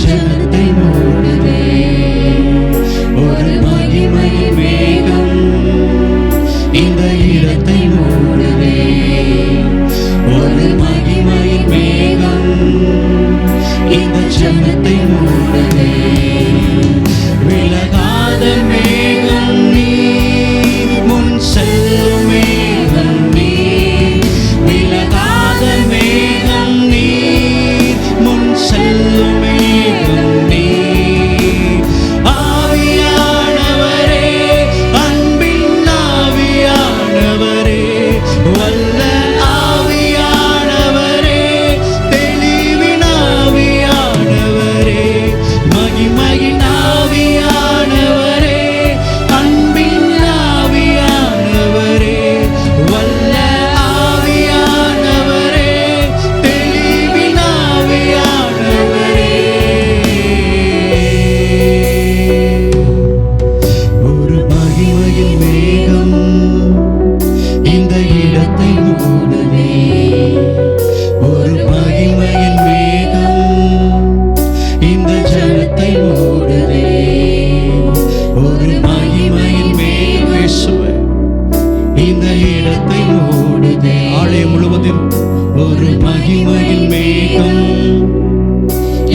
ஜனத்தை மூடுதே. ஒரு மகிமையின் மேகம் இந்த இடத்தை மூடுதே. ஒரு மகிமையின் மேகம் இந்த ஜனத்தை மூடுதே. விலகாத மேகம் நீ, முன் செல்லும் மேகம் நீ. விலகாத மேகம் நீ, முன் செல்லும் மேகம் நீ. ஆவியானவரே, அன்பின் ஆவியானவரே, வல்ல ஆவியானவரே, தெளிவின் ஆவியானவரே, மகிமையின் ஆவியானவரே, அன்பின் ஆவியானவரே, வல்ல ஆவியானவரே, தெளிவின் ஆவியானவரே. ஒரு மகிமையின் மேகம் இந்த இடத்தை மூடுதே. ஒரு மகிமையின் மேகம் இந்த ஜனத்தை மூடுதே. ஒரு மகிமையின் மேகம் இயேசுவே இந்த இடத்தை மூடுதே. ஆலயம் முழுவதும் ஒரு மகிமையின் மேகம்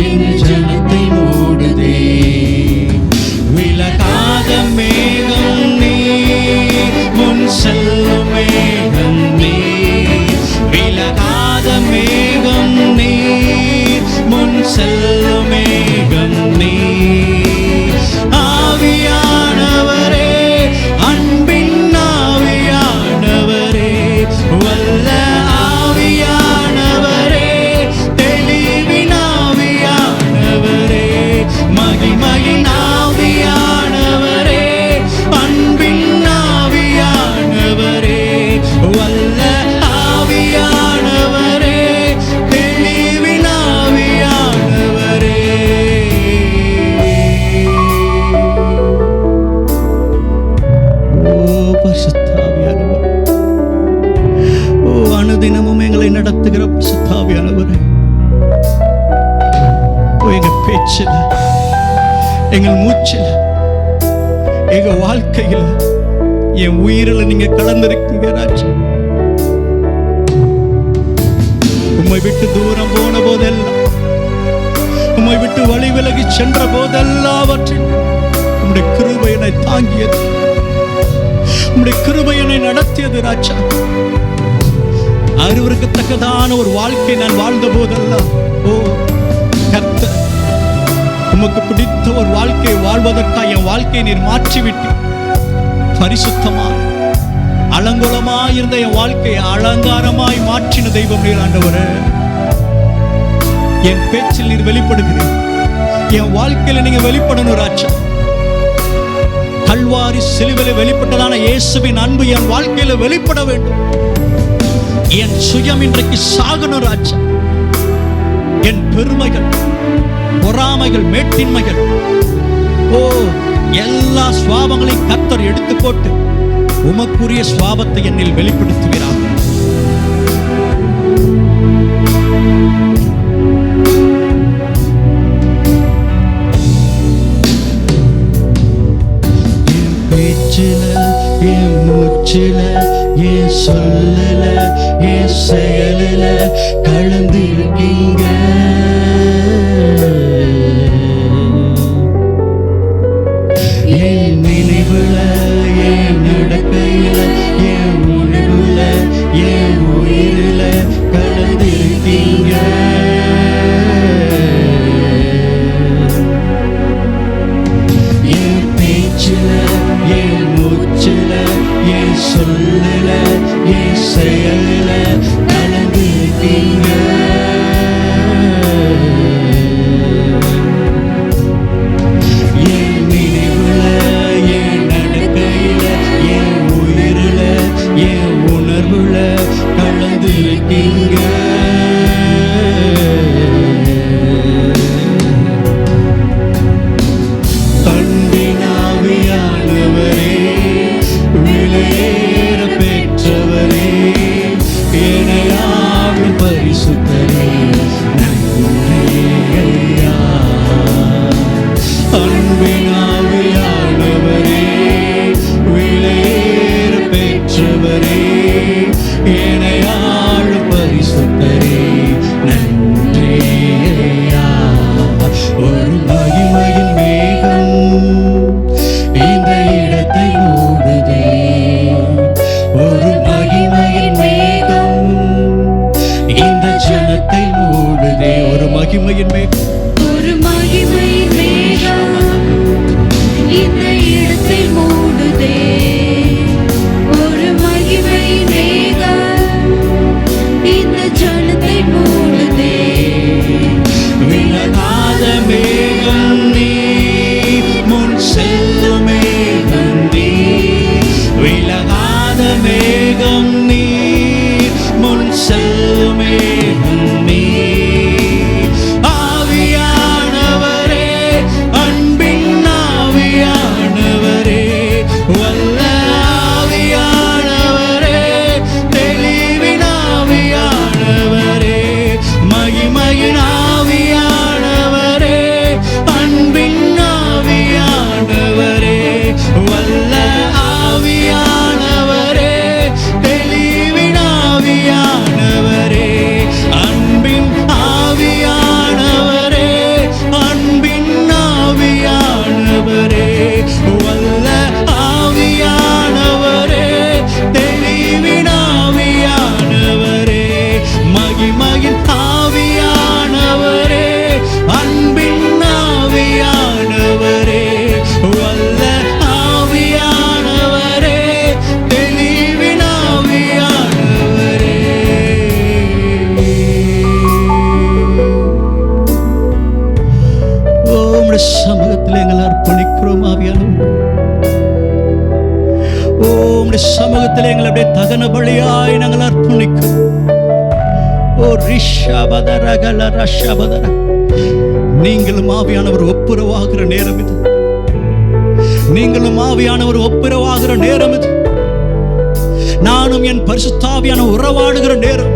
இந்த ஜனத்தை மூடுதே. விலகாத மேகம் நீ, முன் செல்லும் மேகம் நீ. விலகாத மேகம் நீ, முன் செல்லும் மேகம் நீ. ஆவியானவரே, அன்பின் ஆவியானவரே, வல்ல ஆவியானவரே, தெளிவின் ஆவியானவரே, மகிமையின் ஆவியானவரே, அன்பின் ஆவியானவரே, வல்ல ஆவியானவரே, தெளிவின் ஆவியானவரே. ஓ பரிசுத்த ஆவியானவரே, ஓ அனுதினமும் எங்களை நடத்துகிற பரிசுத்த ஆவியானவரே, எங்க பேச்சில், எங்கள் மூச்சில், எங்க வாழ்க்கையில், என் உயிரில் நீங்க கலந்திருக்கீங்க ராஜா. உம்மை விட்டு தூரம் போன போதெல்லாம், உம்மை விட்டு வழி விலகி சென்ற போதெல்லாவற்றில் உம்முடைய கிருபை என்னை தாங்கியது, உம்முடைய கிருபை என்னை நடத்தியது ராஜா. அறிவுறுக்கத்தக்கதான ஒரு வாழ்க்கை நான் வாழ்ந்த போதெல்லாம், ஓ கர்த்தர், உமக்கு பிடித்த ஒரு வாழ்க்கை வாழ்வதற்காக என் வாழ்க்கையை நீர் மாற்றிவிட்டு பரிசுத்தமாய் அலங்கோலமாய் இருந்த என் வாழ்க்கையை அலங்காரமாய் மாற்றின தெய்வம் நீர் ஆண்டவரே. என் பேச்சில் நீர் வெளிப்படுகிறீர், என் வாழ்க்கையில நீங்க வெளிப்படணும் ராஜா. கல்வாரி சிலுவையில் வெளிப்பட்டதான இயேசுவின் அன்பு என் வாழ்க்கையில வெளிப்பட வேண்டும். என் சுயம் இன்றைக்கு சாகணும் ராஜா. என் பெருமைகள், பொறாமைகள், மேட்டின்மைகள், ஓ எல்லா சுவாபங்களையும் கர்த்தர் எடுத்து போட்டு உமக்குரிய சுவாபத்தை என்னில் வெளிப்படுத்துகிறார். என் பேச்சில, என் மூச்சில, என் சொல்லல, என் செயலில கலந்திருக்கீங்க. என் நினைவுல, என் நடக்கையில, என் உணவுல, என் உயிரில கலந்திருக்கீங்க. என் பேச்சில, என் மூச்சில, என் சொல்லல, என் செயலில உம்முடைய சமூகத்தில் எங்களை அர்ப்பணிக்கிறோம் ஆவியானவரே. உம்முடைய சமூகத்தில் எங்களை அப்படியே தகன பலியாய் நாங்கள் அர்ப்பணிக்கிறோம். ஓ ரிஷபதரகல ரஷபதர, நீங்களும் ஆவியானவர் ஒப்புரவாகிற நேரம் இது. நீங்களும் ஆவியானவர் ஒப்புரவாகிற நேரம் இது. நானும் என் பரிசுத்தாவியான உறவாடுகிற நேரம்.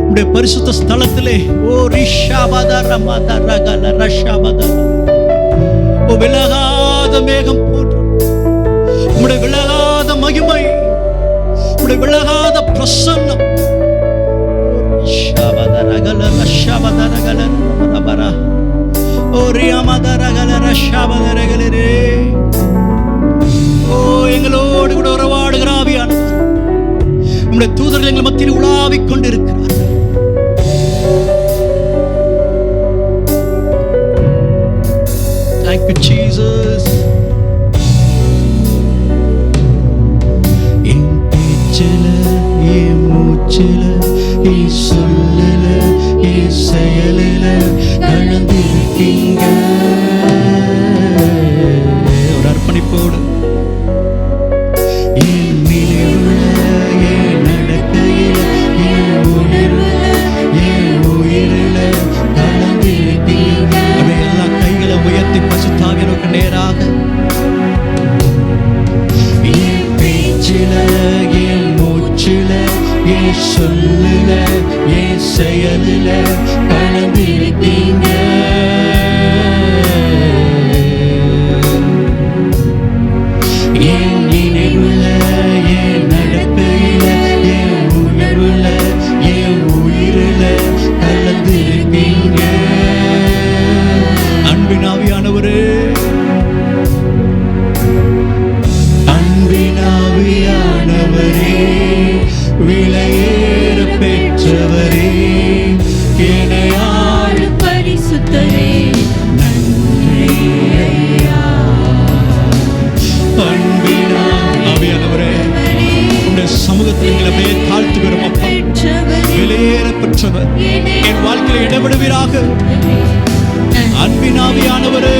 உம்முடைய பரிசுத்த ஸ்தலத்திலே ஓ ரிஷபதர மதரகல ரஷபதர, ஓ விலகாத மேகம் போன்று உம்முடைய விலகாத மகிமை, உம்முடைய விலகாத பிரசன்னம். ஷபதரகல ரஷபதரகல ரபரா, ஓ ரியமதரகல ரஷபதரகலரே. ஓ எங்களோடு கூட உறவாடுகிற ஆவியானவர், உம்முடைய தூதர்கள் எங்கள் மத்தியில் உலாவிக் கொண்டிருக்கிறார். Thank you, Jesus. என் பேச்சில, என் மூச்சில, என் சொல்லில, என் செயலில கலந்திருக்கீங்க. ஒரு அர்ப்பணிப்போடு என் நினைவுல, என் நடக்கையில, என் உணர்வுல, என் உயிரில கலந்திருக்கீங்க. அப்படியே எல்லா கைகளை உயர்த்தி பரிசுத்தாவியானவருக்கு நேராக என் பேச்சில, என் மூச்சில, என் சொல்லுல, என் செயலில கலந்திருக்கீங்க. என் நினைவுல, என் நடக்கையில, என் உணர்வுல, என் உயிரில கலந்திருக்கீங்க. அன்பின் ஆவியானவரே, அன்பின் ஆவியானவரே, விலையேற பெற்றவரே, என்னையாள் பரிசுத்தரே, நன்றி ஐயா. அன்பின் ஆவியானவரே, உம்முடைய சமூகத்தில் எங்களை அப்படியே தாழ்த்துகிறோம் அப்பா. விலையேற பெற்றவர் என் வாழ்க்கையில் இடப்படுவீராக. அன்பின் ஆவியானவரே,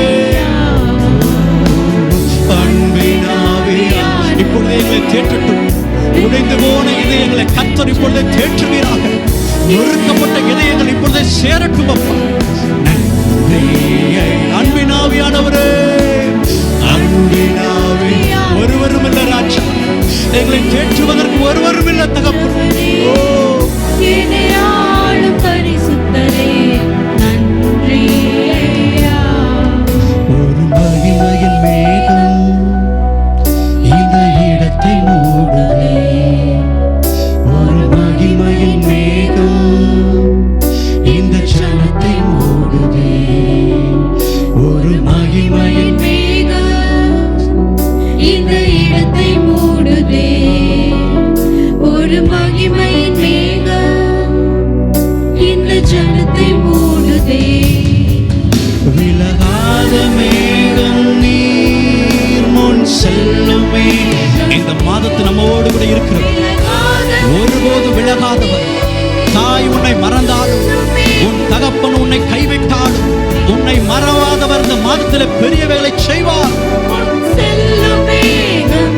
அன்பின் ஆவியா, இப்பொழுது எங்களை தேற்றட்டும். உடைந்து போன இதயங்களை கர்த்தர் இப்பொழுது தேற்றுவீராக. நொறுக்கப்பட்ட இதயங்கள் இப்பொழுது சேரட்டும் அப்பா. நன்றி அன்பின் ஆவியானவரே, அன்பின் ஆவி, ஒருவரும் இல்லை ராஜா, எங்களை தேற்றுவதற்கு ஒருவரும் இல்லை தகப்பனே. ஓ என்னையாளும் பரிசுத்தரே, நன்றி ஐயா. ஒரு மகிமையின் மேகம் இந்த இடத்தை மூடுதே. ஒரு மகிமையின் மேகம் இந்த ஜனத்தை மூடுதே. ஒரு மகிமையின் மேகம் இந்த இடத்தை மூடுதே. ஒரு மகிமையின் மேகம் இந்த ஜனத்தை மூடுதே. விலகாத மேகம் நீர் முன் செல்லுமே. இந்த மாதத்து நம்மோடு கூட இருக்கிறது. ஒருபோது விலகாதவர். தாய் உன்னை மறந்தாலும், உன் தகப்பன் உன்னை கைவிட்டாலும், உன்னை மறவாதவர் இந்த மாதத்தில் பெரியவைகளை செய்வார். செல்லும் மேகம்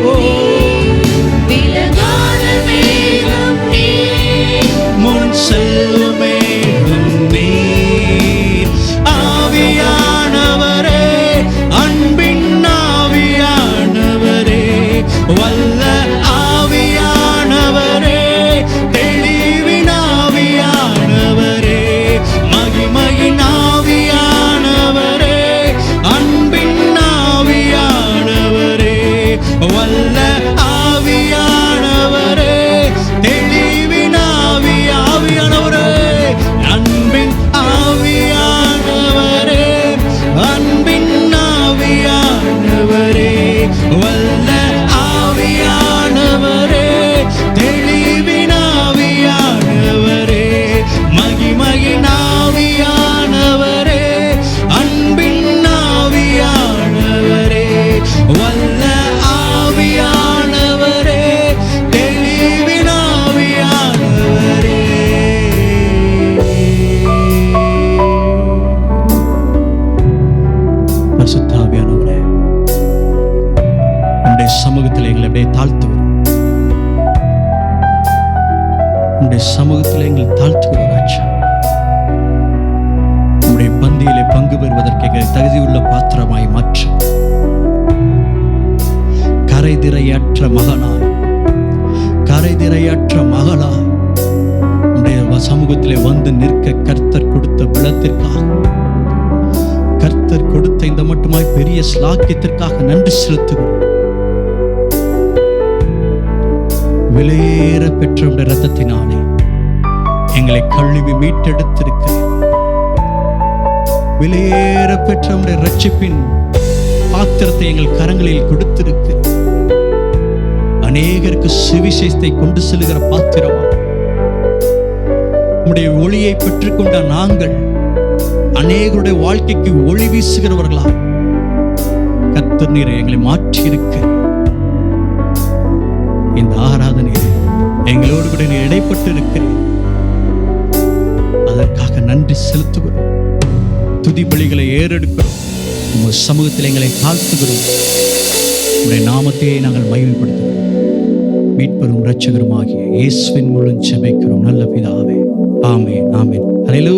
விலகாத மேகம் நீர், முன் செல்லும் மேகம் நீர். ஆவியானவரே, அன்பின் ஆவியானவரே, வல்ல ஆவியானவரே, தெளிவின் ஆவியானவரே, மகிமையின் ஆவியானவரே, அன்பின் ஆவியானவரே, பரிசுத்த ஆவியானவரே, உம்முடைய சமூகத்தில் எங்களை அப்படியே தாழ்த்துகிறோம். உம்முடைய சமூகத்தில் எங்களை தாழ்த்துகிறோம் ராஜா. உம்முடைய பந்தியிலே பங்கு பெறுவதற்கு எங்களை தகுதியுள்ள பாத்திரமாய் மாற்றும். கரைதிரையற்ற மகனாய், கரைதிரையற்ற மகளாய் உம்முடைய சமூகத்திலே வந்து நிற்க கர்த்தர் கொடுத்த பலத்திற்காக, கர்த்தர் கொடுத்த இந்த மட்டுமாய் பெரிய ஸ்லாக்கியத்திற்காக நன்றி செலுத்துகிறோம். விலையேற பெற்ற உடைய இரத்தத்தினாலே எங்களை கழுவி மீட்டெடுத்திருக்க, விலையேற பெற்ற உடைய இரட்சிப்பின் பாத்திரத்தை எங்கள் கரங்களில் கொடுத்திருக்க, அநேகருக்கு சுவிசேஷத்தை கொண்டு செல்கிற பாத்திரமா உம்முடைய ஒளியை பெற்றுக்கொண்ட நாங்கள் அநேகருடைய வாழ்க்கைக்கு ஒளி வீசுகிறவர்களா கர்த்தர் நீரை எங்களை மாற்றி இருக்க, இந்த ஆராதனையில் எங்களோடு கூட நீ இடைப்பட்டு இருக்கிறேன். அதற்காக நன்றி செலுத்துகிறோம். துதி பலிகளை ஏறெடுக்கிறோம். உங்கள் சமூகத்தில் எங்களை தாழ்த்துகிறோம். உடைய நாமத்தையே நாங்கள் மகிமைப்படுத்துகிறோம். மீட்பரும் இரட்சகருமாகிய இயேசுவின் மூலம் ஜெபிக்கிறோம் நல்ல பிதாவே. ஆமென், ஆமென். ஹல்லேலூயா.